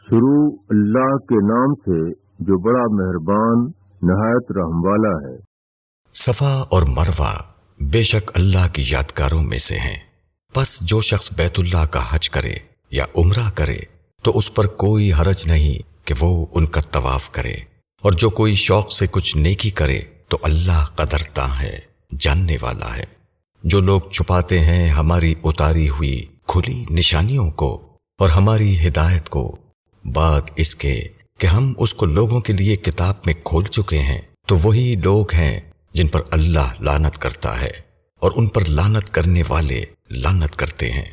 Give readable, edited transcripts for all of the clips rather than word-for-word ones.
شروع اللہ کے نام سے جو بڑا مہربان نہایت رحم والا ہے۔ صفا اور مروہ بے شک اللہ کی یادگاروں میں سے ہیں، پس جو شخص بیت اللہ کا حج کرے یا عمرہ کرے تو اس پر کوئی حرج نہیں کہ وہ ان کا طواف کرے، اور جو کوئی شوق سے کچھ نیکی کرے تو اللہ قدرتاں ہے، جاننے والا ہے۔ جو لوگ چھپاتے ہیں ہماری اتاری ہوئی کھلی نشانیوں کو اور ہماری ہدایت کو بعد اس کے کہ ہم اس کو لوگوں کے لیے کتاب میں کھول چکے ہیں، تو وہی لوگ ہیں جن پر اللہ لعنت کرتا ہے اور ان پر لعنت کرنے والے لعنت کرتے ہیں۔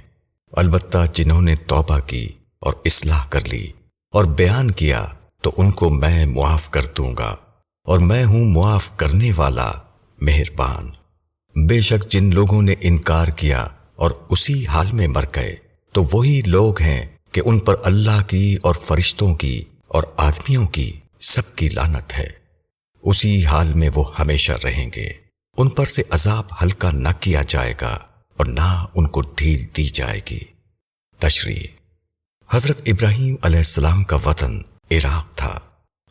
البتہ جنہوں نے توبہ کی اور اصلاح کر لی اور بیان کیا تو ان کو میں معاف کر دوں گا، اور میں ہوں معاف کرنے والا مہربان۔ بے شک جن لوگوں نے انکار کیا اور اسی حال میں مر گئے تو وہی لوگ ہیں کہ ان پر اللہ کی اور فرشتوں کی اور آدمیوں کی سب کی لعنت ہے، اسی حال میں وہ ہمیشہ رہیں گے۔ ان پر سے عذاب ہلکا نہ کیا جائے گا اور نہ ان کو ڈھیل دی جائے گی۔ تشریح: حضرت ابراہیم علیہ السلام کا وطن عراق تھا۔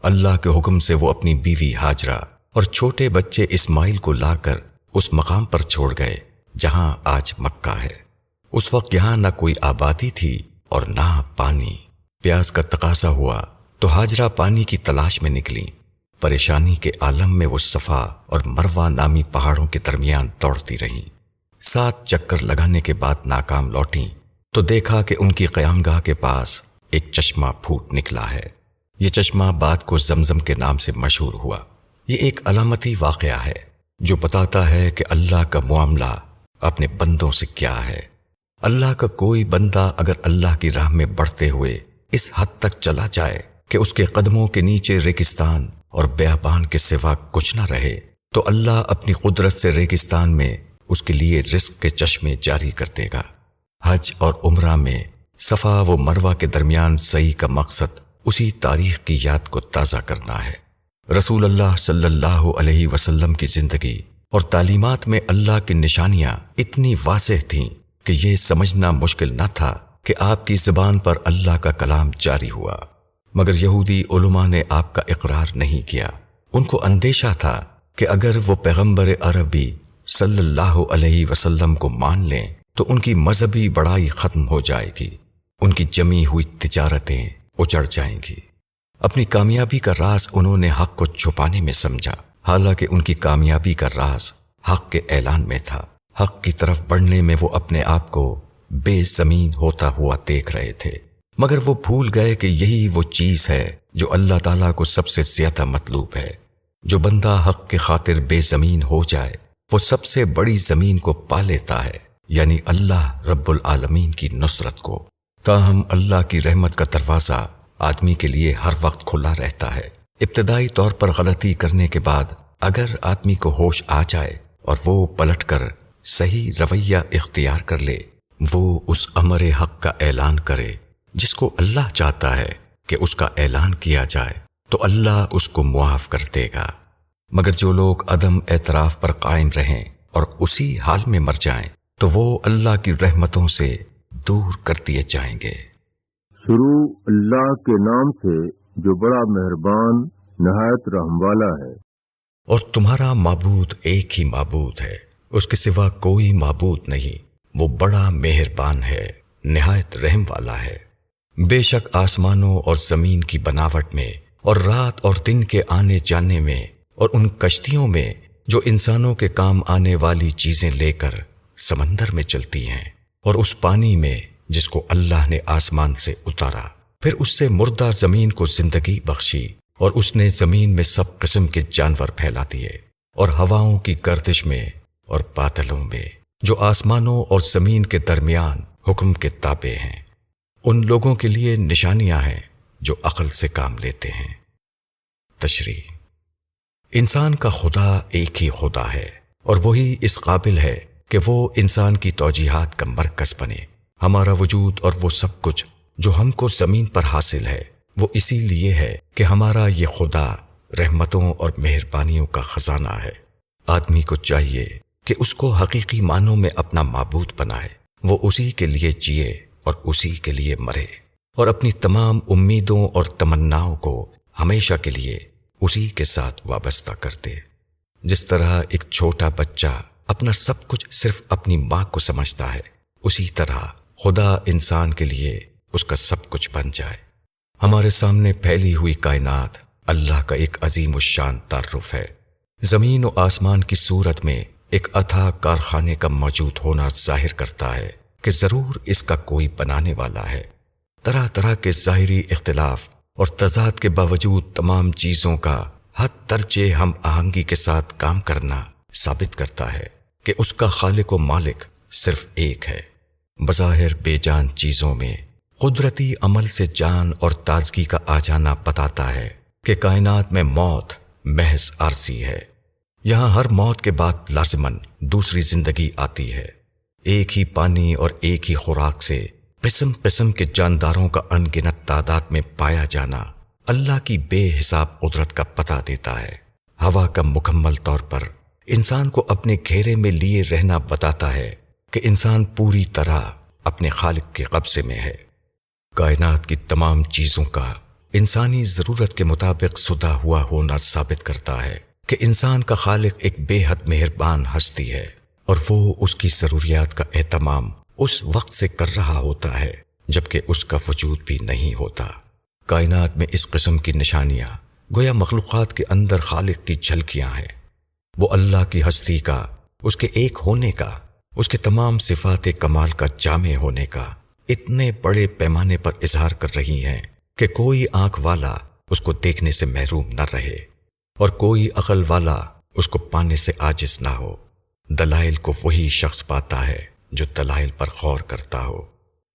اللہ کے حکم سے وہ اپنی بیوی ہاجرہ اور چھوٹے بچے اسماعیل کو لا کر اس مقام پر چھوڑ گئے جہاں آج مکہ ہے۔ اس وقت یہاں نہ کوئی آبادی تھی اور نہ پانی۔ پیاس کا تقاضا ہوا تو ہاجرہ پانی کی تلاش میں نکلی۔ پریشانی کے عالم میں وہ صفا اور مروہ نامی پہاڑوں کے درمیان دوڑتی رہیں۔ 7 چکر لگانے کے بعد ناکام لوٹیں تو دیکھا کہ ان کی قیامگاہ کے پاس ایک چشمہ پھوٹ نکلا ہے۔ یہ چشمہ بعد کو زمزم کے نام سے مشہور ہوا۔ یہ ایک علامتی واقعہ ہے جو بتاتا ہے کہ اللہ کا معاملہ اپنے بندوں سے کیا ہے۔ اللہ کا کوئی بندہ اگر اللہ کی راہ میں بڑھتے ہوئے اس حد تک چلا جائے کہ اس کے قدموں کے نیچے ریگستان اور بیابان کے سوا کچھ نہ رہے تو اللہ اپنی قدرت سے ریگستان میں اس کے لیے رزق کے چشمے جاری کر دے گا۔ حج اور عمرہ میں صفا و مروہ کے درمیان سعی کا مقصد اسی تاریخ کی یاد کو تازہ کرنا ہے۔ رسول اللہ صلی اللہ علیہ وسلم کی زندگی اور تعلیمات میں اللہ کی نشانیاں اتنی واضح تھیں کہ یہ سمجھنا مشکل نہ تھا کہ آپ کی زبان پر اللہ کا کلام جاری ہوا، مگر یہودی علماء نے آپ کا اقرار نہیں کیا۔ ان کو اندیشہ تھا کہ اگر وہ پیغمبر عربی صلی اللہ علیہ وسلم کو مان لیں تو ان کی مذہبی بڑائی ختم ہو جائے گی، ان کی جمی ہوئی تجارتیں اجڑ جائیں گی۔ اپنی کامیابی کا راز انہوں نے حق کو چھپانے میں سمجھا، حالانکہ ان کی کامیابی کا راز حق کے اعلان میں تھا۔ حق کی طرف بڑھنے میں وہ اپنے آپ کو بے زمین ہوتا ہوا دیکھ رہے تھے، مگر وہ بھول گئے کہ یہی وہ چیز ہے جو اللہ تعالیٰ کو سب سے زیادہ مطلوب ہے۔ جو بندہ حق کی خاطر بے زمین ہو جائے وہ سب سے بڑی زمین کو پا لیتا ہے، یعنی اللہ رب العالمین کی نصرت کو۔ تاہم اللہ کی رحمت کا دروازہ آدمی کے لیے ہر وقت کھلا رہتا ہے۔ ابتدائی طور پر غلطی کرنے کے بعد اگر آدمی کو ہوش آ جائے اور وہ پلٹ کر صحیح رویہ اختیار کر لے، وہ اس امر حق کا اعلان کرے جس کو اللہ چاہتا ہے کہ اس کا اعلان کیا جائے تو اللہ اس کو معاف کر دے گا۔ مگر جو لوگ عدم اعتراف پر قائم رہیں اور اسی حال میں مر جائیں تو وہ اللہ کی رحمتوں سے دور کر دیے جائیں گے۔ شروع اللہ کے نام سے جو بڑا مہربان نہایت رحم والا ہے۔ اور تمہارا معبود ایک ہی معبود ہے، اس کے سوا کوئی معبود نہیں، وہ بڑا مہربان ہے، نہایت رحم والا ہے۔ بے شک آسمانوں اور زمین کی بناوٹ میں اور رات اور دن کے آنے جانے میں اور ان کشتیوں میں جو انسانوں کے کام آنے والی چیزیں لے کر سمندر میں چلتی ہیں، اور اس پانی میں جس کو اللہ نے آسمان سے اتارا، پھر اس سے مردہ زمین کو زندگی بخشی، اور اس نے زمین میں سب قسم کے جانور پھیلا دیے، اور ہواؤں کی گردش میں اور بادلوں میں جو آسمانوں اور زمین کے درمیان حکم کے تابع ہیں، ان لوگوں کے لیے نشانیاں ہیں جو عقل سے کام لیتے ہیں۔ تشریح: انسان کا خدا ایک ہی خدا ہے اور وہی اس قابل ہے کہ وہ انسان کی توجیہات کا مرکز بنے۔ ہمارا وجود اور وہ سب کچھ جو ہم کو زمین پر حاصل ہے وہ اسی لیے ہے کہ ہمارا یہ خدا رحمتوں اور مہربانیوں کا خزانہ ہے۔ آدمی کو چاہیے کہ اس کو حقیقی معنوں میں اپنا معبود بنائے، وہ اسی کے لیے جیے اور اسی کے لیے مرے۔ اور اپنی تمام امیدوں اور تمناؤں کو ہمیشہ کے لیے اسی کے ساتھ وابستہ کر دے۔ جس طرح ایک چھوٹا بچہ اپنا سب کچھ صرف اپنی ماں کو سمجھتا ہے، اسی طرح خدا انسان کے لیے اس کا سب کچھ بن جائے۔ ہمارے سامنے پھیلی ہوئی کائنات اللہ کا ایک عظیم الشان تعارف ہے۔ زمین و آسمان کی صورت میں ایک اتھاہ کارخانے کا موجود ہونا ظاہر کرتا ہے کہ ضرور اس کا کوئی بنانے والا ہے۔ طرح طرح کے ظاہری اختلاف اور تضاد کے باوجود تمام چیزوں کا حد درجے ہم آہنگی کے ساتھ کام کرنا ثابت کرتا ہے کہ اس کا خالق و مالک صرف ایک ہے۔ بظاہر بے جان چیزوں میں قدرتی عمل سے جان اور تازگی کا آ جانا بتاتا ہے کہ کائنات میں موت محض عارضی ہے۔ یہاں ہر موت کے بعد لازماً دوسری زندگی آتی ہے۔ ایک ہی پانی اور ایک ہی خوراک سے قسم قسم کے جانداروں کا ان گنت تعداد میں پایا جانا اللہ کی بے حساب قدرت کا پتہ دیتا ہے۔ ہوا کا مکمل طور پر انسان کو اپنے گھیرے میں لیے رہنا بتاتا ہے کہ انسان پوری طرح اپنے خالق کے قبضے میں ہے۔ کائنات کی تمام چیزوں کا انسانی ضرورت کے مطابق سدا ہوا ہونا ثابت کرتا ہے کہ انسان کا خالق ایک بے حد مہربان ہستی ہے، اور وہ اس کی ضروریات کا اہتمام اس وقت سے کر رہا ہوتا ہے جبکہ اس کا وجود بھی نہیں ہوتا۔ کائنات میں اس قسم کی نشانیاں گویا مخلوقات کے اندر خالق کی جھلکیاں ہیں۔ وہ اللہ کی ہستی کا، اس کے ایک ہونے کا، اس کے تمام صفات کمال کا جامع ہونے کا اتنے بڑے پیمانے پر اظہار کر رہی ہیں کہ کوئی آنکھ والا اس کو دیکھنے سے محروم نہ رہے اور کوئی عقل والا اس کو پانے سے عاجز نہ ہو۔ دلائل کو وہی شخص پاتا ہے جو دلائل پر غور کرتا ہو،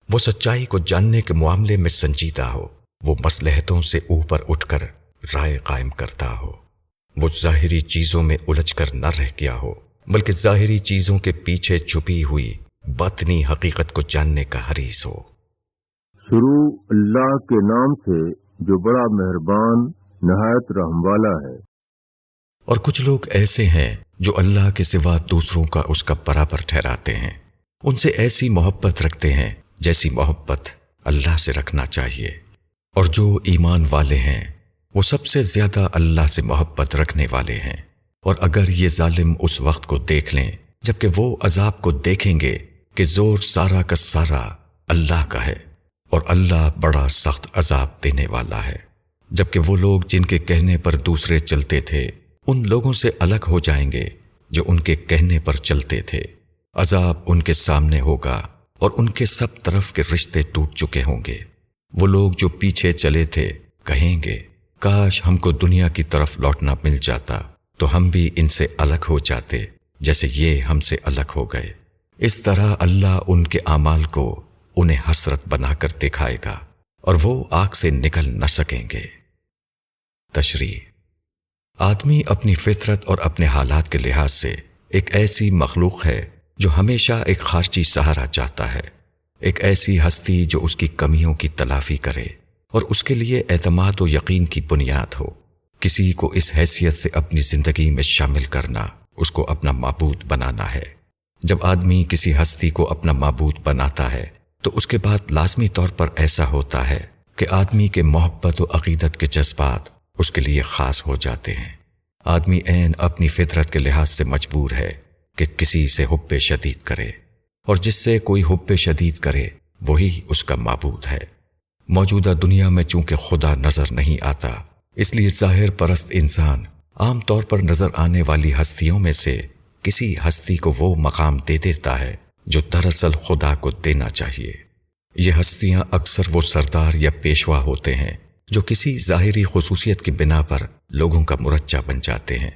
وہ سچائی کو جاننے کے معاملے میں سنجیدہ ہو، وہ مصلحتوں سے اوپر اٹھ کر رائے قائم کرتا ہو، وہ ظاہری چیزوں میں الجھ کر نہ رہ گیا ہو بلکہ ظاہری چیزوں کے پیچھے چھپی ہوئی باطنی حقیقت کو جاننے کا حریص ہو۔ شروع اللہ کے نام سے جو بڑا مہربان نہایت رحم والا ہے۔ اور کچھ لوگ ایسے ہیں جو اللہ کے سوا دوسروں کا اس کا برابر ٹھہراتے ہیں، ان سے ایسی محبت رکھتے ہیں جیسی محبت اللہ سے رکھنا چاہیے، اور جو ایمان والے ہیں وہ سب سے زیادہ اللہ سے محبت رکھنے والے ہیں۔ اور اگر یہ ظالم اس وقت کو دیکھ لیں جبکہ وہ عذاب کو دیکھیں گے کہ زور سارا کا سارا اللہ کا ہے، اور اللہ بڑا سخت عذاب دینے والا ہے۔ جبکہ وہ لوگ جن کے کہنے پر دوسرے چلتے تھے ان لوگوں سے الگ ہو جائیں گے جو ان کے کہنے پر چلتے تھے۔ عذاب ان کے سامنے ہوگا اور ان کے سب طرف کے رشتے ٹوٹ چکے ہوں گے۔ وہ لوگ جو پیچھے چلے تھے کہیں گے کاش ہم کو دنیا کی طرف لوٹنا مل جاتا تو ہم بھی ان سے الگ ہو جاتے جیسے یہ ہم سے الگ ہو گئے۔ اس طرح اللہ ان کے اعمال کو انہیں حسرت بنا کر دکھائے گا اور وہ آگ سے نکل نہ سکیں گے۔ تشریح: آدمی اپنی فطرت اور اپنے حالات کے لحاظ سے ایک ایسی مخلوق ہے جو ہمیشہ ایک خارجی سہارا چاہتا ہے، ایک ایسی ہستی جو اس کی کمیوں کی تلافی کرے اور اس کے لیے اعتماد و یقین کی بنیاد ہو۔ کسی کو اس حیثیت سے اپنی زندگی میں شامل کرنا اس کو اپنا معبود بنانا ہے۔ جب آدمی کسی ہستی کو اپنا معبود بناتا ہے تو اس کے بعد لازمی طور پر ایسا ہوتا ہے کہ آدمی کے محبت و عقیدت کے جذبات اس کے لیے خاص ہو جاتے ہیں۔ آدمی عین اپنی فطرت کے لحاظ سے مجبور ہے کہ کسی سے حب شدید کرے، اور جس سے کوئی حب شدید کرے وہی اس کا معبود ہے۔ موجودہ دنیا میں چونکہ خدا نظر نہیں آتا، اس لیے ظاہر پرست انسان عام طور پر نظر آنے والی ہستیوں میں سے کسی ہستی کو وہ مقام دے دیتا ہے جو دراصل خدا کو دینا چاہیے۔ یہ ہستیاں اکثر وہ سردار یا پیشوا ہوتے ہیں جو کسی ظاہری خصوصیت کی بنا پر لوگوں کا مرجع بن جاتے ہیں۔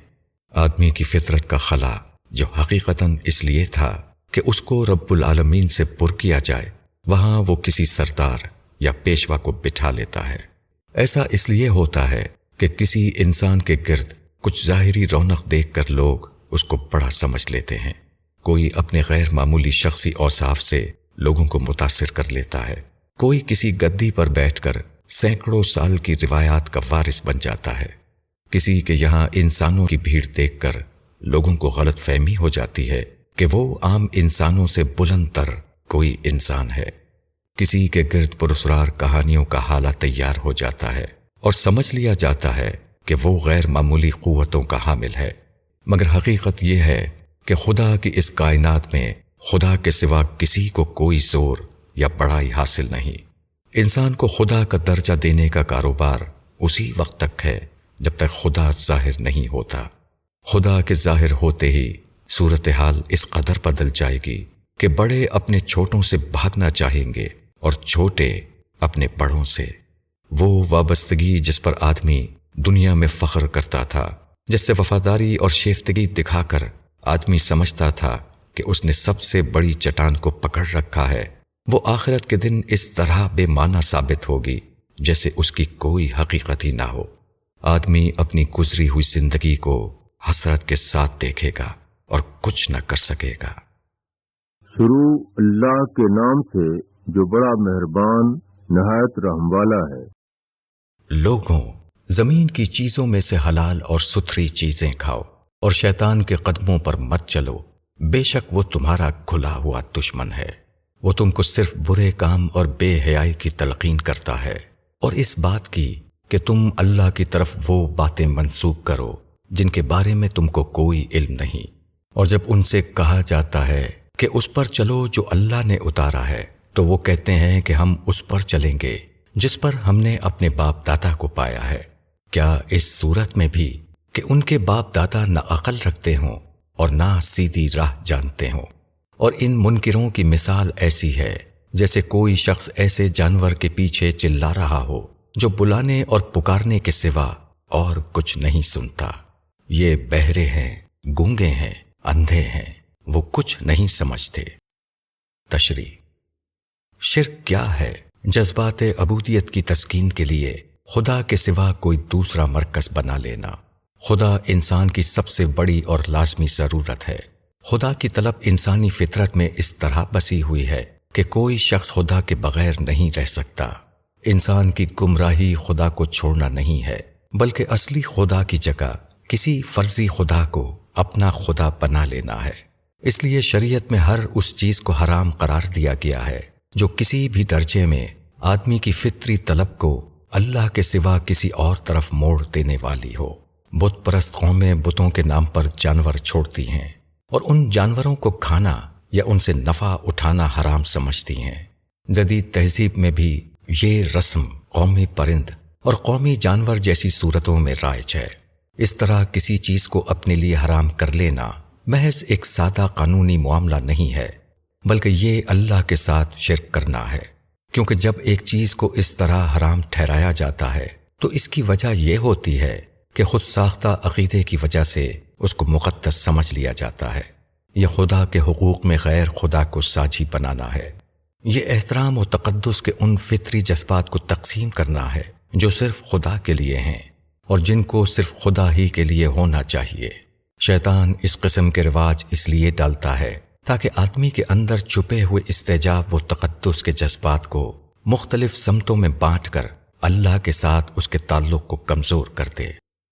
آدمی کی فطرت کا خلا جو حقیقتاً اس لیے تھا کہ اس کو رب العالمین سے پر کیا جائے، وہاں وہ کسی سردار یا پیشوا کو بٹھا لیتا ہے۔ ایسا اس لیے ہوتا ہے کہ کسی انسان کے گرد کچھ ظاہری رونق دیکھ کر لوگ اس کو بڑا سمجھ لیتے ہیں۔ کوئی اپنے غیر معمولی شخصی اوصاف سے لوگوں کو متاثر کر لیتا ہے، کوئی کسی گدی پر بیٹھ کر سینکڑوں سال کی روایات کا وارث بن جاتا ہے، کسی کے یہاں انسانوں کی بھیڑ دیکھ کر لوگوں کو غلط فہمی ہو جاتی ہے کہ وہ عام انسانوں سے بلند تر کوئی انسان ہے۔ کسی کے گرد پراسرار کہانیوں کا حالہ تیار ہو جاتا ہے اور سمجھ لیا جاتا ہے کہ وہ غیر معمولی قوتوں کا حامل ہے، مگر حقیقت یہ ہے کہ خدا کی اس کائنات میں خدا کے سوا کسی کو کوئی زور یا بڑائی حاصل نہیں۔ انسان کو خدا کا درجہ دینے کا کاروبار اسی وقت تک ہے جب تک خدا ظاہر نہیں ہوتا۔ خدا کے ظاہر ہوتے ہی صورتحال اس قدر بدل جائے گی کہ بڑے اپنے چھوٹوں سے بھاگنا چاہیں گے اور چھوٹے اپنے بڑوں سے۔ وہ وابستگی جس پر آدمی دنیا میں فخر کرتا تھا، جس سے وفاداری اور شیفتگی دکھا کر آدمی سمجھتا تھا کہ اس نے سب سے بڑی چٹان کو پکڑ رکھا ہے، وہ آخرت کے دن اس طرح بے معنی ثابت ہوگی جیسے اس کی کوئی حقیقت ہی نہ ہو۔ آدمی اپنی گزری ہوئی زندگی کو حسرت کے ساتھ دیکھے گا اور کچھ نہ کر سکے گا۔ شروع اللہ کے نام سے جو بڑا مہربان نہایت رحم والا ہے۔ لوگوں، زمین کی چیزوں میں سے حلال اور ستھری چیزیں کھاؤ اور شیطان کے قدموں پر مت چلو، بے شک وہ تمہارا کھلا ہوا دشمن ہے۔ وہ تم کو صرف برے کام اور بے حیائی کی تلقین کرتا ہے اور اس بات کی کہ تم اللہ کی طرف وہ باتیں منسوب کرو جن کے بارے میں تم کو کوئی علم نہیں، اور جب ان سے کہا جاتا ہے کہ اس پر چلو جو اللہ نے اتارا ہے تو وہ کہتے ہیں کہ ہم اس پر چلیں گے جس پر ہم نے اپنے باپ دادا کو پایا ہے۔ کیا اس صورت میں بھی کہ ان کے باپ دادا نہ عقل رکھتے ہوں اور نہ سیدھی راہ جانتے ہوں؟ اور ان منکروں کی مثال ایسی ہے جیسے کوئی شخص ایسے جانور کے پیچھے چلا رہا ہو جو بلانے اور پکارنے کے سوا اور کچھ نہیں سنتا۔ یہ بہرے ہیں، گونگے ہیں، اندھے ہیں، وہ کچھ نہیں سمجھتے۔ تشریح: شرک کیا ہے؟ جذبات عبودیت کی تسکین کے لیے خدا کے سوا کوئی دوسرا مرکز بنا لینا۔ خدا انسان کی سب سے بڑی اور لازمی ضرورت ہے۔ خدا کی طلب انسانی فطرت میں اس طرح بسی ہوئی ہے کہ کوئی شخص خدا کے بغیر نہیں رہ سکتا۔ انسان کی گمراہی خدا کو چھوڑنا نہیں ہے، بلکہ اصلی خدا کی جگہ کسی فرضی خدا کو اپنا خدا بنا لینا ہے۔ اس لیے شریعت میں ہر اس چیز کو حرام قرار دیا گیا ہے جو کسی بھی درجے میں آدمی کی فطری طلب کو اللہ کے سوا کسی اور طرف موڑ دینے والی ہو۔ بت پرست قومیں بتوں کے نام پر جانور چھوڑتی ہیں اور ان جانوروں کو کھانا یا ان سے نفع اٹھانا حرام سمجھتی ہیں۔ جدید تہذیب میں بھی یہ رسم قومی پرند اور قومی جانور جیسی صورتوں میں رائج ہے۔ اس طرح کسی چیز کو اپنے لیے حرام کر لینا محض ایک سادہ قانونی معاملہ نہیں ہے، بلکہ یہ اللہ کے ساتھ شرک کرنا ہے، کیونکہ جب ایک چیز کو اس طرح حرام ٹھہرایا جاتا ہے تو اس کی وجہ یہ ہوتی ہے کہ خود ساختہ عقیدے کی وجہ سے اس کو مقدس سمجھ لیا جاتا ہے۔ یہ خدا کے حقوق میں غیر خدا کو ساجی بنانا ہے۔ یہ احترام و تقدس کے ان فطری جذبات کو تقسیم کرنا ہے جو صرف خدا کے لیے ہیں اور جن کو صرف خدا ہی کے لیے ہونا چاہیے۔ شیطان اس قسم کے رواج اس لیے ڈالتا ہے تاکہ آدمی کے اندر چھپے ہوئے استعجاب و تقدس کے جذبات کو مختلف سمتوں میں بانٹ کر اللہ کے ساتھ اس کے تعلق کو کمزور کر دے۔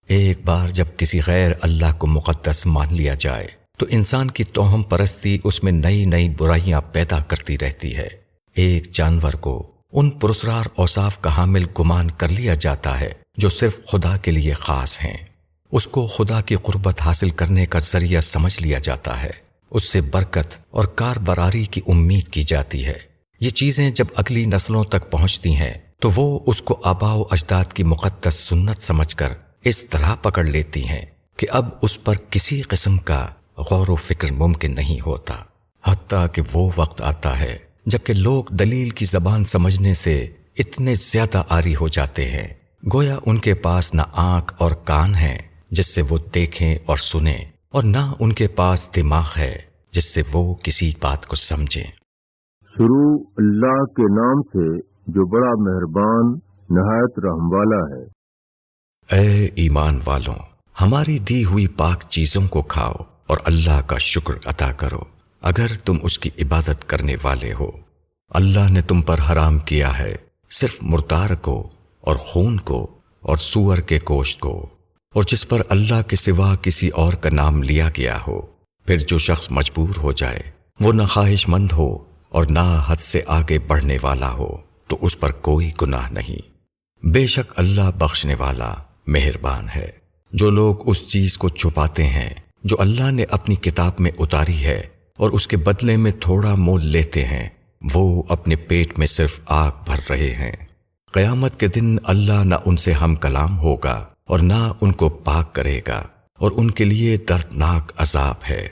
ایک بار جب کسی غیر اللہ کو مقدس مان لیا جائے تو انسان کی توہم پرستی اس میں نئی نئی برائیاں پیدا کرتی رہتی ہے۔ ایک جانور کو ان پراسرار اوصاف کا حامل گمان کر لیا جاتا ہے جو صرف خدا کے لیے خاص ہیں۔ اس کو خدا کی قربت حاصل کرنے کا ذریعہ سمجھ لیا جاتا ہے، اس سے برکت اور کاربراری کی امید کی جاتی ہے۔ یہ چیزیں جب اگلی نسلوں تک پہنچتی ہیں تو وہ اس کو آباء و اجداد کی مقدس سنت سمجھ کر اس طرح پکڑ لیتی ہیں کہ اب اس پر کسی قسم کا غور و فکر ممکن نہیں ہوتا، حتیٰ کہ وہ وقت آتا ہے جبکہ لوگ دلیل کی زبان سمجھنے سے اتنے زیادہ عاری ہو جاتے ہیں گویا ان کے پاس نہ آنکھ اور کان ہیں جس سے وہ دیکھیں اور سنیں، اور نہ ان کے پاس دماغ ہے جس سے وہ کسی بات کو سمجھیں۔ شروع اللہ کے نام سے جو بڑا مہربان نہایت رحم والا ہے۔ اے ایمان والوں، ہماری دی ہوئی پاک چیزوں کو کھاؤ اور اللہ کا شکر ادا کرو اگر تم اس کی عبادت کرنے والے ہو۔ اللہ نے تم پر حرام کیا ہے صرف مردار کو اور خون کو اور سور کے گوشت کو، اور جس پر اللہ کے سوا کسی اور کا نام لیا گیا ہو۔ پھر جو شخص مجبور ہو جائے، وہ نہ خواہش مند ہو اور نہ حد سے آگے بڑھنے والا ہو تو اس پر کوئی گناہ نہیں۔ بے شک اللہ بخشنے والا مہربان ہے۔ جو لوگ اس چیز کو چھپاتے ہیں جو اللہ نے اپنی کتاب میں اتاری ہے اور اس کے بدلے میں تھوڑا مول لیتے ہیں، وہ اپنے پیٹ میں صرف آگ بھر رہے ہیں۔ قیامت کے دن اللہ نہ ان سے ہم کلام ہوگا اور نہ ان کو پاک کرے گا، اور ان کے لیے دردناک عذاب ہے۔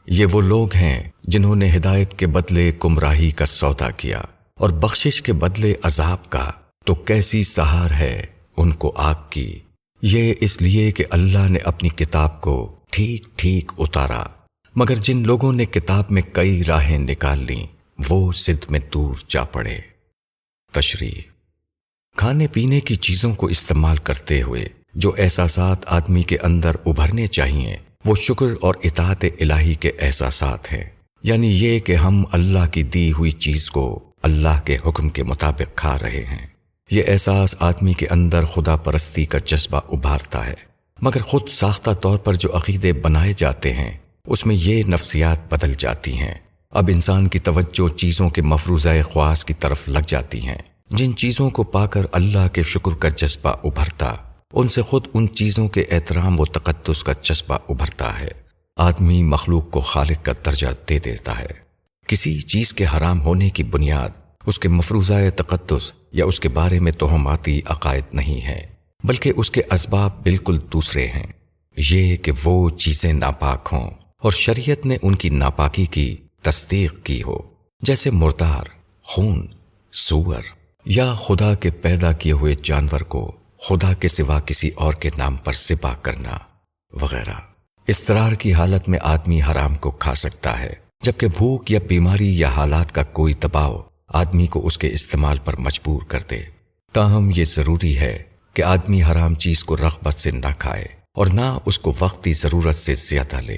یہ وہ لوگ ہیں جنہوں نے ہدایت کے بدلے گمراہی کا سودا کیا اور بخشش کے بدلے عذاب کا، تو کیسی سہار ہے ان کو آگ کی۔ یہ اس لیے کہ اللہ نے اپنی کتاب کو ٹھیک ٹھیک اتارا، مگر جن لوگوں نے کتاب میں کئی راہیں نکال لیں وہ ضد میں دور جا پڑے۔ تشریح: کھانے پینے کی چیزوں کو استعمال کرتے ہوئے جو احساسات آدمی کے اندر ابھرنے چاہیے وہ شکر اور اطاعت الہی کے احساسات ہیں، یعنی یہ کہ ہم اللہ کی دی ہوئی چیز کو اللہ کے حکم کے مطابق کھا رہے ہیں۔ یہ احساس آدمی کے اندر خدا پرستی کا جذبہ ابھارتا ہے، مگر خود ساختہ طور پر جو عقیدے بنائے جاتے ہیں اس میں یہ نفسیات بدل جاتی ہیں۔ اب انسان کی توجہ چیزوں کے مفروضہ خواص کی طرف لگ جاتی ہیں۔ جن چیزوں کو پا کر اللہ کے شکر کا جذبہ ابھرتا، ان سے خود ان چیزوں کے احترام و تقدس کا جذبہ ابھرتا ہے۔ آدمی مخلوق کو خالق کا درجہ دے دیتا ہے۔ کسی چیز کے حرام ہونے کی بنیاد اس کے مفروضہ تقدس یا اس کے بارے میں توہماتی عقائد نہیں ہے، بلکہ اس کے اسباب بالکل دوسرے ہیں۔ یہ کہ وہ چیزیں ناپاک ہوں اور شریعت نے ان کی ناپاکی کی تصدیق کی ہو، جیسے مردار، خون، سور یا خدا کے پیدا کیے ہوئے جانور کو خدا کے سوا کسی اور کے نام پر ذبح کرنا وغیرہ۔ اضطرار کی حالت میں آدمی حرام کو کھا سکتا ہے، جبکہ بھوک یا بیماری یا حالات کا کوئی دباؤ آدمی کو اس کے استعمال پر مجبور کر دے۔ تاہم یہ ضروری ہے کہ آدمی حرام چیز کو رغبت سے نہ کھائے اور نہ اس کو وقتی ضرورت سے زیادہ لے۔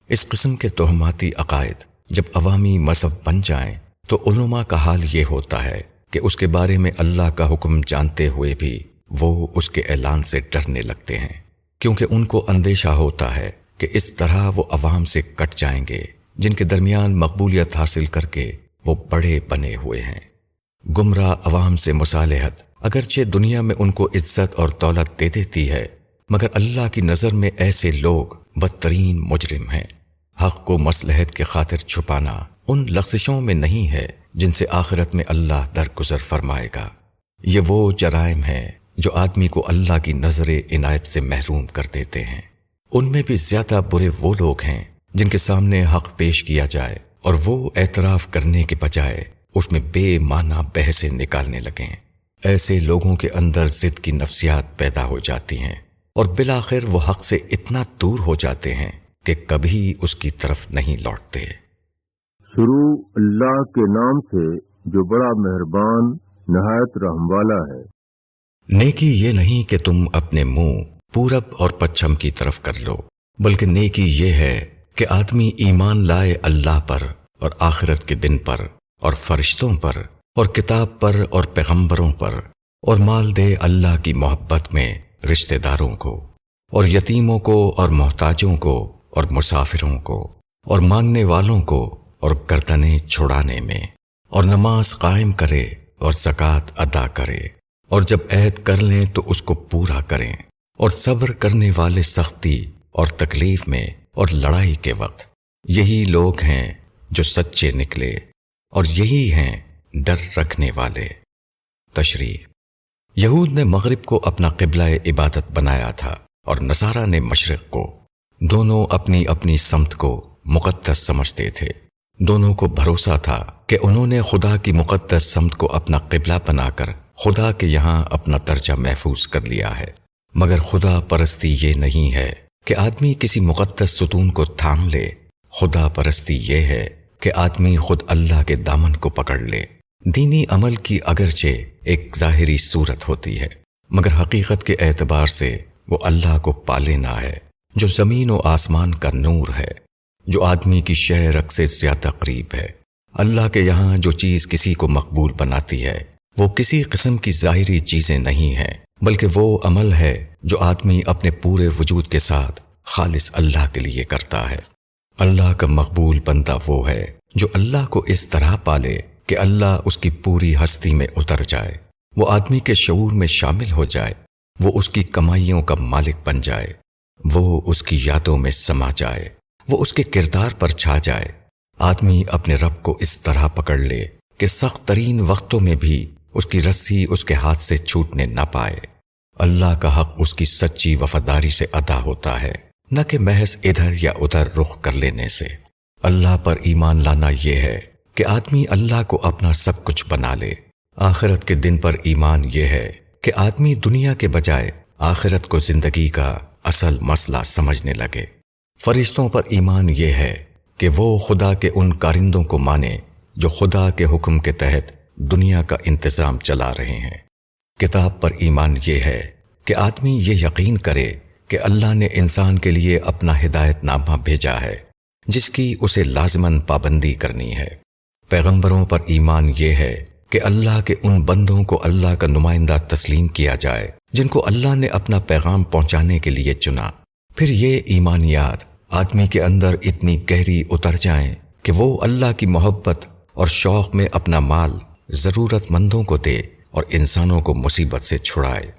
اس قسم کے توہماتی عقائد جب عوامی مذہب بن جائیں تو علماء کا حال یہ ہوتا ہے کہ اس کے بارے میں اللہ کا حکم جانتے ہوئے بھی وہ اس کے اعلان سے ڈرنے لگتے ہیں، کیونکہ ان کو اندیشہ ہوتا ہے کہ اس طرح وہ عوام سے کٹ جائیں گے جن کے درمیان مقبولیت حاصل کر کے وہ بڑے بنے ہوئے ہیں۔ گمراہ عوام سے مصالحت اگرچہ دنیا میں ان کو عزت اور دولت دے دیتی ہے، مگر اللہ کی نظر میں ایسے لوگ بدترین مجرم ہیں۔ حق کو مصلحت کے خاطر چھپانا ان لغزشوں میں نہیں ہے جن سے آخرت میں اللہ درگزر فرمائے گا۔ یہ وہ جرائم ہیں جو آدمی کو اللہ کی نظر عنایت سے محروم کر دیتے ہیں۔ ان میں بھی زیادہ برے وہ لوگ ہیں جن کے سامنے حق پیش کیا جائے اور وہ اعتراف کرنے کے بجائے اس میں بے معنی بحثیں نکالنے لگیں۔ ایسے لوگوں کے اندر ضد کی نفسیات پیدا ہو جاتی ہیں اور بالآخر وہ حق سے اتنا دور ہو جاتے ہیں کہ کبھی اس کی طرف نہیں لوٹتے۔ شروع اللہ کے نام سے جو بڑا مہربان نہایت رحم والا ہے۔ نیکی یہ نہیں کہ تم اپنے منہ پورب اور پچھم کی طرف کر لو، بلکہ نیکی یہ ہے کہ آدمی ایمان لائے اللہ پر اور آخرت کے دن پر اور فرشتوں پر اور کتاب پر اور پیغمبروں پر، اور مال دے اللہ کی محبت میں رشتہ داروں کو اور یتیموں کو اور محتاجوں کو اور مسافروں کو اور مانگنے والوں کو اور گردنیں چھڑانے میں، اور نماز قائم کرے اور زکوٰۃ ادا کرے، اور جب عہد کر لیں تو اس کو پورا کریں، اور صبر کرنے والے سختی اور تکلیف میں اور لڑائی کے وقت۔ یہی لوگ ہیں جو سچے نکلے اور یہی ہیں ڈر رکھنے والے۔ تشریح: یہود نے مغرب کو اپنا قبلہ عبادت بنایا تھا اور نصارہ نے مشرق کو۔ دونوں اپنی اپنی سمت کو مقدس سمجھتے تھے۔ دونوں کو بھروسہ تھا کہ انہوں نے خدا کی مقدس سمت کو اپنا قبلہ بنا کر خدا کے یہاں اپنا درجہ محفوظ کر لیا ہے، مگر خدا پرستی یہ نہیں ہے کہ آدمی کسی مقدس ستون کو تھام لے۔ خدا پرستی یہ ہے کہ آدمی خود اللہ کے دامن کو پکڑ لے۔ دینی عمل کی اگرچہ ایک ظاہری صورت ہوتی ہے، مگر حقیقت کے اعتبار سے وہ اللہ کو پا لینا ہے جو زمین و آسمان کا نور ہے، جو آدمی کی شہ رگ سے زیادہ قریب ہے۔ اللہ کے یہاں جو چیز کسی کو مقبول بناتی ہے وہ کسی قسم کی ظاہری چیزیں نہیں ہیں، بلکہ وہ عمل ہے جو آدمی اپنے پورے وجود کے ساتھ خالص اللہ کے لیے کرتا ہے۔ اللہ کا مقبول بندہ وہ ہے جو اللہ کو اس طرح پالے کہ اللہ اس کی پوری ہستی میں اتر جائے، وہ آدمی کے شعور میں شامل ہو جائے، وہ اس کی کمائیوں کا مالک بن جائے، وہ اس کی یادوں میں سما جائے، وہ اس کے کردار پر چھا جائے۔ آدمی اپنے رب کو اس طرح پکڑ لے کہ سخت ترین وقتوں میں بھی اس کی رسی اس کے ہاتھ سے چھوٹنے نہ پائے۔ اللہ کا حق اس کی سچی وفاداری سے ادا ہوتا ہے، نہ کہ محض ادھر یا ادھر رخ کر لینے سے۔ اللہ پر ایمان لانا یہ ہے کہ آدمی اللہ کو اپنا سب کچھ بنا لے۔ آخرت کے دن پر ایمان یہ ہے کہ آدمی دنیا کے بجائے آخرت کو زندگی کا اصل مسئلہ سمجھنے لگے۔ فرشتوں پر ایمان یہ ہے کہ وہ خدا کے ان کارندوں کو مانے جو خدا کے حکم کے تحت دنیا کا انتظام چلا رہے ہیں۔ کتاب پر ایمان یہ ہے کہ آدمی یہ یقین کرے کہ اللہ نے انسان کے لیے اپنا ہدایت نامہ بھیجا ہے جس کی اسے لازماً پابندی کرنی ہے۔ پیغمبروں پر ایمان یہ ہے کہ اللہ کے ان بندوں کو اللہ کا نمائندہ تسلیم کیا جائے جن کو اللہ نے اپنا پیغام پہنچانے کے لیے چنا۔ پھر یہ ایمانیات آدمی کے اندر اتنی گہری اتر جائیں کہ وہ اللہ کی محبت اور شوق میں اپنا مال ضرورت مندوں کو دے اور انسانوں کو مصیبت سے چھڑائے۔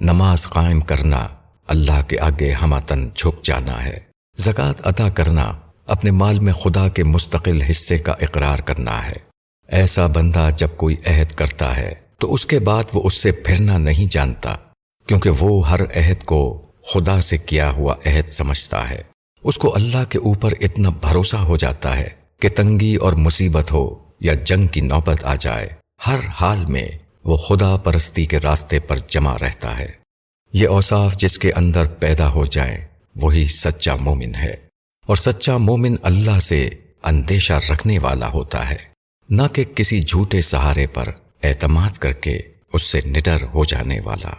نماز قائم کرنا اللہ کے آگے ہماتن جھک جانا ہے۔ زکوٰۃ ادا کرنا اپنے مال میں خدا کے مستقل حصے کا اقرار کرنا ہے۔ ایسا بندہ جب کوئی عہد کرتا ہے تو اس کے بعد وہ اس سے پھرنا نہیں جانتا، کیونکہ وہ ہر عہد کو خدا سے کیا ہوا عہد سمجھتا ہے۔ اس کو اللہ کے اوپر اتنا بھروسہ ہو جاتا ہے کہ تنگی اور مصیبت ہو یا جنگ کی نوبت آ جائے، ہر حال میں وہ خدا پرستی کے راستے پر جمع رہتا ہے۔ یہ اوصاف جس کے اندر پیدا ہو جائے وہی سچا مومن ہے، اور سچا مومن اللہ سے اندیشہ رکھنے والا ہوتا ہے، نہ کہ کسی جھوٹے سہارے پر اعتماد کر کے اس سے نڈر ہو جانے والا۔